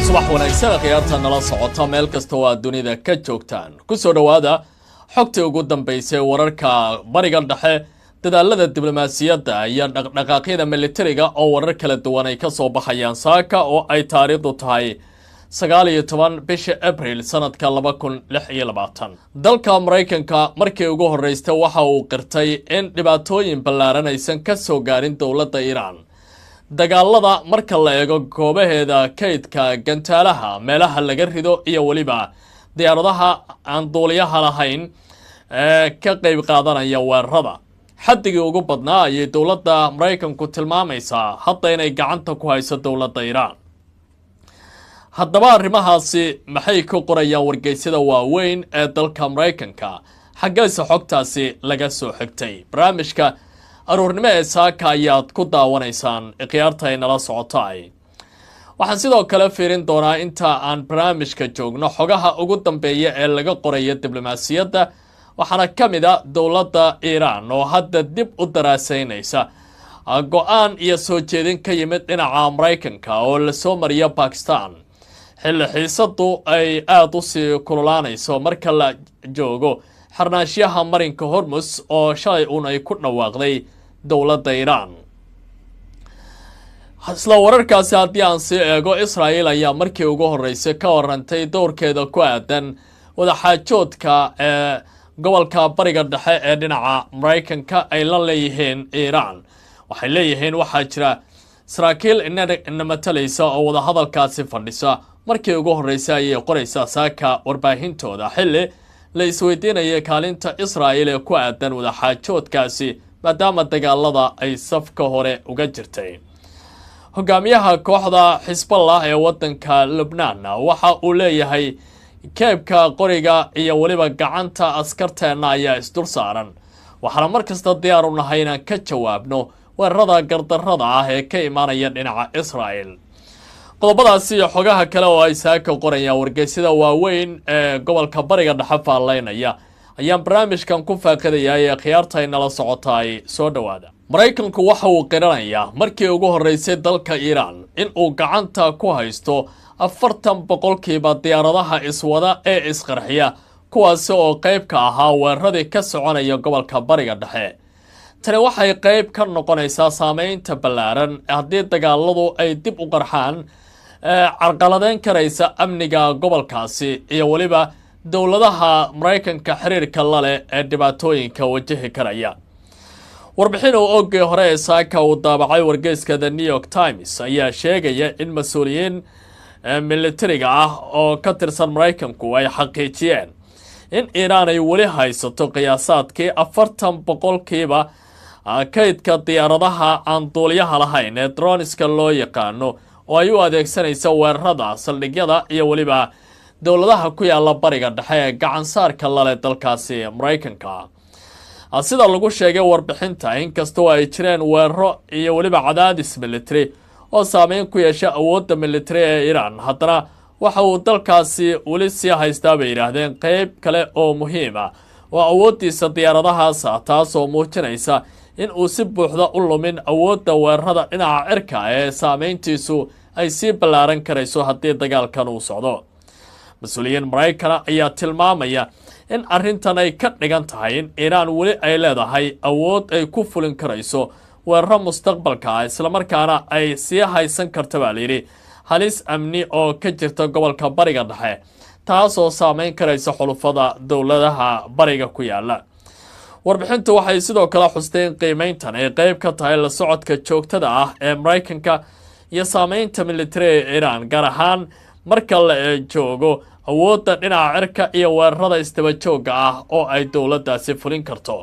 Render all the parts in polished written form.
subax wanaagsan khiyaarta nala socota meel kasta oo aad dunida ka joogtaan ku soo dhawaada xogtii ugu dambeysay wararka bariga dhexe dadaalada diblomaasiyadda iyo dhaqdhaqaaqyada militariga oo warar kala duwan ay ka soo baxayaan saaka oo ay taariikhdu tahay 19 bisha April sanadka 2026 dalka Mareykanka markii ugu horeysay waxa uu qirtay in dhibaatooyin ballaaran aysan ka soo gaarin dawladda Iran dagaalada marka la eego goobaheeda kaydka gantaalaha meelaha laga rido iyo waliba diyaaradaha aan duuliyaha lahayn ka qayb qaadanaya weerarada xaddigii ugu badnaa ayay dawladda Mareykanku tilmaamaysaa hadda inay gacanta ku hayso dawladda Iran haddaba arrimahaasi maxay ku qorayaan wargeysyada waaweyn ee dalka Mareykanka xaggeesa xogtaasi laga soo xigtay barnaamijka aroornimo ee saaka ayaad ku daawanaysaan khiyaarta ay nala socotay waxaan sidoo kale fiirin doonaa inta aan barnaamijka joogno xogaha ugu dambeeya ee laga qorayo diblomaasiyadda waxaana ka mid ah dawladda Iran oo hadda dib u daraasaynaysa go'aan iyo soo jeedin ka yimid dhinaca Mareykanka oo la soo mariyo Pakistan xilli xiisadu ay aad u sii kululaanayso marka la joogo xarnaashiyaha marinka Hormuz oo shalay ay ku dhawaaqday dawladda Iran isla wararkaasi haddii aan sii eego Israel ayaa markii ugu horeysay ka warantay doorkeeda ku aadan wadaxaajoodka ee gobolka bariga dhexe ee dhinaca Mareykanka ay la leeyihiin Iran waxay leeyihiin waxaa jira saraakiil inna matalaysa oo wada hadalkaasi fadhisa markii ugu horeysay ayay qoraysaa saaka warbaahintooda xilli la isweydiinayay kaalinta Israel ee ku aadan wadaxaajoodkaasi maadaama dagaalada ay safka hore uga jirtay hogaamiyaha kooxda Xisballah ee wadanka Lebanon waxa uu leeyahay keebka qoriga iyo waliba gacanta askarteena ayaa isdul saaran waxaana markasta diyaar u nahay inaan ka jawaabno weerarada gardarrada ah ee ka imaanaya dhinaca Israel qodobadaasi iyo xogaha kale oo ay saaka qorayaan wargeysyada waaweyn ee gobolka bariga dhexe faalaynaya ayaan barnaamijkan ku faaqadayaa ee khiyaarta ay nala socotay soo dhawaada Mareykanku waxa uu qiranayaa markii ugu horeysay dalka Iran in uu gacanta ku haysto 40% diyaaradaha iswada ee isqarxiya kuwaas oo qayb ka ahaa weeraradii ka soconaya gobolka bariga dhexe tani waxay qayb ka noqonaysaa saameynta ballaaran haddii dagaaladu ay dib u qarxaan carqaladeyn karaysa amniga gobolkaasi iyo waliba dawladaha Mareykanka xiriirka la leh ee dhibaatooyinka wajahi karaya warbixin oo oggii hore ee saaka uu daabacay wargeyska The New York Times ayaa sheegaya in mas'uuliyiin militariga ah oo ka tirsan Mareykanku ay xaqiijiyeen in Iran ay wali haysato qiyaasaadkii 40% kaydka diyaaradaha aan duuliyaha lahayn ee droneska loo yaqaano oo ay u adeegsanaysa weerarada saldhigyada iyo waliba dawladaha ku yaala bariga dhexe ee gacan saarka la leh dalkaasi Mareykanka sida lagu sheegay warbixinta inkastoo ay jireen weeraro iyo waliba cadaadis military oo saameyn ku yeesha awoodda military ee Iran haddana waxa uu dalkaasi wali sii haystaa bay yiraahdeen qayb kale oo muhiim ah oo awooddiisa diyaaradahaas taas oo muujinaysa in uu si buuxda u lumin awoodda weerarada dhinaca cirka ee saameyntiisu ay sii ballaaran karayso haddii dagaalkan uu socdo mas'uuliyiin Mareykan ayaa tilmaamaya in arrintan ay ka dhigan tahay in Iran wali ay leedahay awood ay ku fulin karayso weeraro mustaqbalka isla markaana ay sii haysan karto baa layidhi halis amni oo ka jirta gobolka bariga dhexe taas oo saameyn karaysa xulufada dawladaha bariga ku yaala warbixintu waxay sidoo kale xusteen qiimeyntan ay qayb ka tahay la socodka joogtada ah ee Mareykanka iyo saameynta military ee Iran gaar ahaan marka la joogo awoodda dhinaca cirka iyo weerarada istaba joogga ah oo ay dawladdaasi fulin karto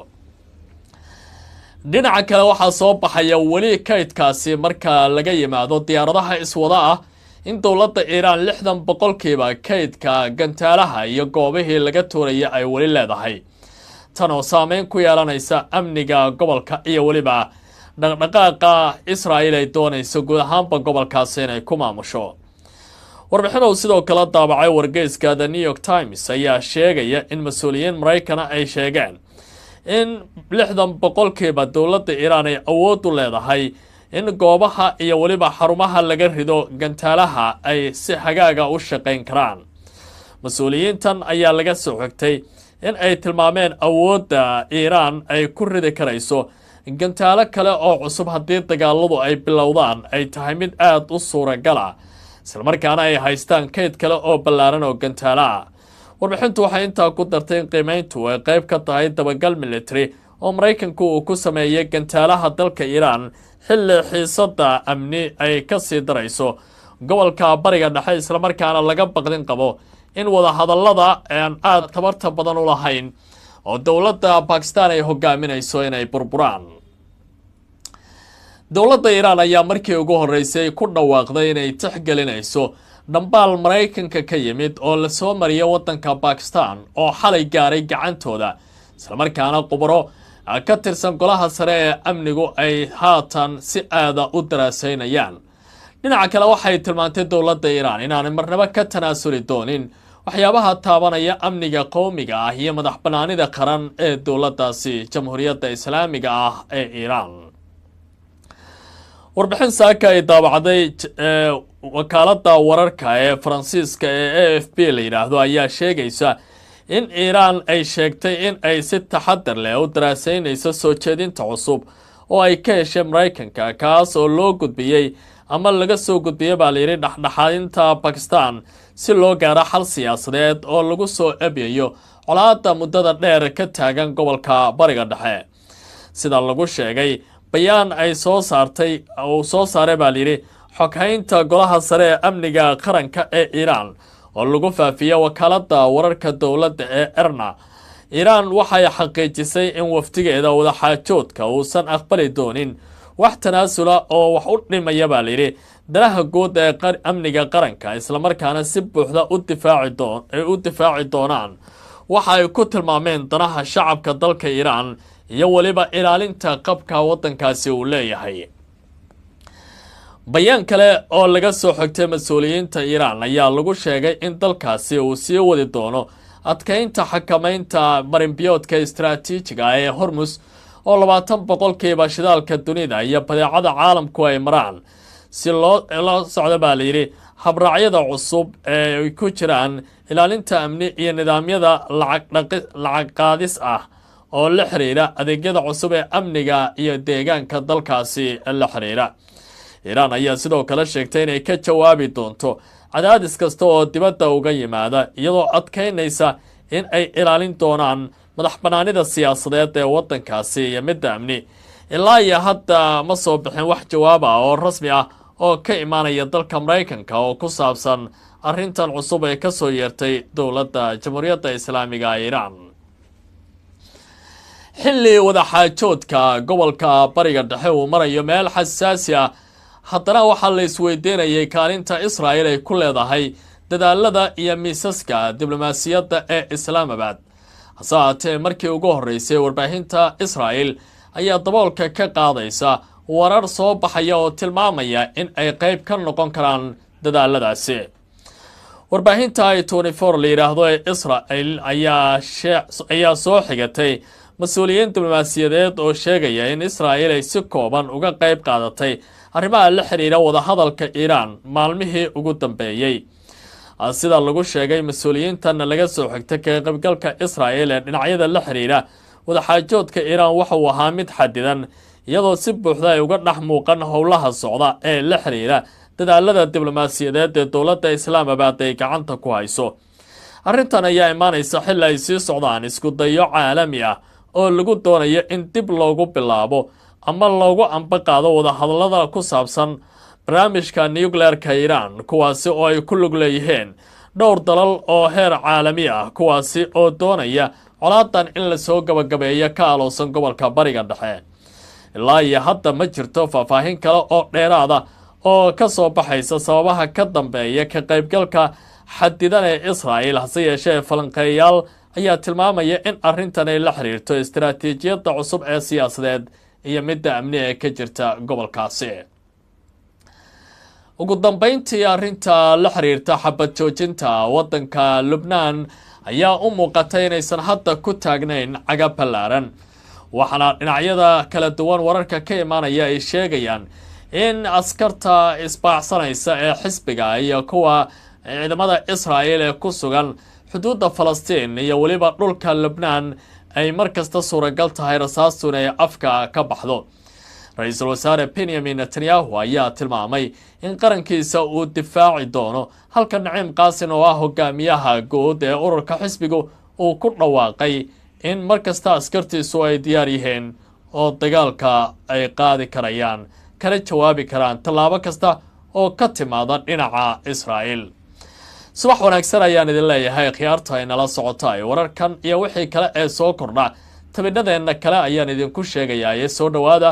dhinaca kale waxaa soo baxaya wali kaydkaasi marka laga yimaado diyaaradaha iswada ah in dawladda Iran 60% kaydka gantaalaha iyo goobihii laga toorayay ay wali leedahay tan oo saameyn ku yeelanaysa amniga gobolka iyo waliba dhaqdhaqaaqa Israel ay doonayso guud ahaanba gobolkaasi inay ku maamusho warbixin oo sidoo kale daabacay wargeyska The New York Times ayaa sheegaya in mas'uuliyiin Mareykan ay sheegeen in 60% dawladda Iran ay awood u leedahay in goobaha iyo weliba xarumaha laga rido gantaalaha ay si hagaaga u shaqayn karaan. mas-uuliyiintan ayaa laga soo xigtay in ay tilmaameen awoodda Iiraan ay ku ridi karayso gantaalo kale oo cusub haddii dagaaladu ay bilowdaan ay tahay mid aad u suuragal ah, isla markaana ay haystaan kayd kale oo ballaaran oo gantaalo ah. warbixintu waxay intaa ku dartay in qiimayntu ay qayb ka tahay dabagal military oo Maraykanku uu ku sameeyay gantaalaha dalka Iiraan xilli xiisadda amni ay ka sii darayso gobolka bariga dhexe, isla markaana laga baqdin qabo in wada hadallada aan aad tabarta badan u lahayn oo dowladda Pakistan ay hogaaminayso inay burburaan. dowladda Iiraan ayaa markii ugu horeysay ku dhawaaqday inay tixgelinayso dhambaal Maraykanka ka yimid oo la soo mariyay waddanka Pakistan oo xalay gaaray gacantooda, isla markaana khubaro ka tirsan golaha sare ee amnigu ay haatan si aad u daraasaynayaan. dhinaca kale waxay tilmaantay dowladda Iiraan inaanay marnaba ka tanaasuli doonin waxyaabaha taabanaya amniga qowmiga ah iyo madax bannaanida qaran ee dowladdaasi Jamhuuriyadda Islaamiga ah ee Iiraan. warbixin saaka ay daabacday wakaaladda wararka ee Faransiiska ee AFP la yiraahdo ayaa sheegaysa in Iiraan ay sheegtay in ay si taxadar leh u daraasaynayso soo jeedinta cusub oo ay ka heshay Maraykanka, kaas oo loo gudbiyay ama laga soo gudbiyay baa la yiri dhexdhexaadinta Pakistan si loo gaaro xal siyaasadeed oo lagu soo eebiyo colaadda muddada dheer ka taagan gobolka bariga dhexe. sida lagu sheegay bayaan ay soo saaray baa la yiri xoghaynta golaha sare ee amniga qaranka ee Iiraan oo lagu faafiyay wakaaladda wararka dowladda ee IRNA. Iiraan waxay xaqiijisay in waftigeeda wada xaajoodka uusan aqbali doonin wax tanaasula oo wax u dhimaya baa la yiri danaha guud ee amniga qaranka, isla markaana si buuxda u difaaci doonaan waxa ay ku tilmaameen danaha shacabka dalka Iiraan iyo waliba ilaalinta qabka waddankaasi uu leeyahay. bayaan kale oo laga soo xigtay mas-uuliyiinta Iiraan ayaa lagu sheegay in dalkaasi uu sii wadi doono adkeynta xakamaynta marinbiyoodka istiraatiijiga ee Hormuz oo 20% shidaalka dunida iyo badeecada caalamku ay maraan, si loo socdo baa la yiri habraacyada cusub ee ay ku jiraan ilaalinta amni iyo nidaamyada lacag qaadis ah oo la xiriira adeegyada cusub ee amniga iyo deegaanka dalkaasi la xiriira. Iiraan ayaa sidoo kale sheegtay inay ka jawaabi doonto cadaadis kasta oo dibadda uga yimaada, iyadoo adkeynaysa in ay ilaalin doonaan madax bannaanida siyaasadeed ee waddankaasi iyo midda amni. ilaa iyo hadda ma soo bixin wax jawaab ah oo rasmi ah oo ka imaanaya dalka Maraykanka oo ku saabsan arrintan cusub ee ka soo yeertay dowladda Jamhuuriyadda Islaamiga ee Iiraan. xilli wada xaajoodka gobolka bariga dhexe uu marayo meel xasaasi ah, haddana waxaa la isweydiinayay kaalinta Israa'iil ay ku leedahay dadaalada iyo miisaska diblomaasiyadda ee Islaamabad. hase haatee markii ugu horeysay warbaahinta Israa'iil ayaa daboolka ka qaadaysa warar soo baxaya oo tilmaamaya in ay qayb ka noqon karaan dadaaladaasi. warbaahinta I24 la yiraahdo ee Israa'iil ayaa soo xigatay mas-uuliyiin diblomaasiyadeed oo sheegaya in Israa'iil ay si kooban uga qayb qaadatay arrimaha la xiriira wada hadalka Iiraan maalmihii ugu dambeeyay. sida lagu sheegay mas-uuliyiintan laga soo xigtay ka qaybgalka Israa'iil ee dhinacyada la xiriira wada xaajoodka Iiraan waxa uu ahaa mid xadidan, iyadoo si buuxda ay uga dhex muuqan howlaha socda ee la xiriira dadaalada diblomaasiyadeed ee dowladda Islaamabad ay gacanta ku hayso. arrintan ayaa imaanaysa xilli ay sii socdaan isku dayo caalami ah oo lagu doonayo in dib loogu bilaabo ama loogu ambaqaado wada hadallada ku saabsan barnaamijka nuclearka Iiraan, kuwaasi oo ay ku lug leeyihiin dhowr dalal oo heer caalami ah, kuwaasi oo doonaya colaadan in la soo gabagabeeyo ka aloosan gobolka bariga dhexe. ilaa iyo hadda ma jirto faahfaahin kale oo dheeraada oo ka soo baxaysa sababaha ka dambeeya ka qaybgalka xadidan ee Israa'iil. hase yeeshee falanqeeyaal ayaa tilmaamaya in arrintan ay la xiriirto istiraatiijiyadda cusub ee siyaasadeed iyo midda amni ee ka jirta gobolkaasi. ugu dambeyntii, arrinta la xiriirta xabad joojinta waddanka Lubnaan ayaa u muuqatay inaysan hadda ku taagnayn cagab ballaaran, waxaana dhinacyada kala duwan wararka ka imaanaya ay sheegayaan in askarta isbaacsanaysa ee xisbiga iyo kuwa ciidamada Israa'iil ee ku sugan xuduudda Falastiin iyo waliba dhulka Lebanon ay markasta suuragal tahay rasaastun ay afka ka baxdo. Ra'iisul Wasaare Benjamin Netanyahu ayaa tilmaamay in qarankiisa uu difaaci doono halka Naciim Qaasim oo ah hogaamiyaha guud ee ururka xisbigu uu ku dhawaaqay in markasta askartiisu ay diyaar yihiin oo dagaalka ay qaadi karayaan kana jawaabi karaan tallaabo kasta oo ka timaada dhinaca Israa'iil. subax wanaagsan ayaan idin leeyahay khiyaarta inala socota wararkan iyo wixii kale ee soo kordha tabinadeena kale ayaan idinku sheegayaa soo dhawaada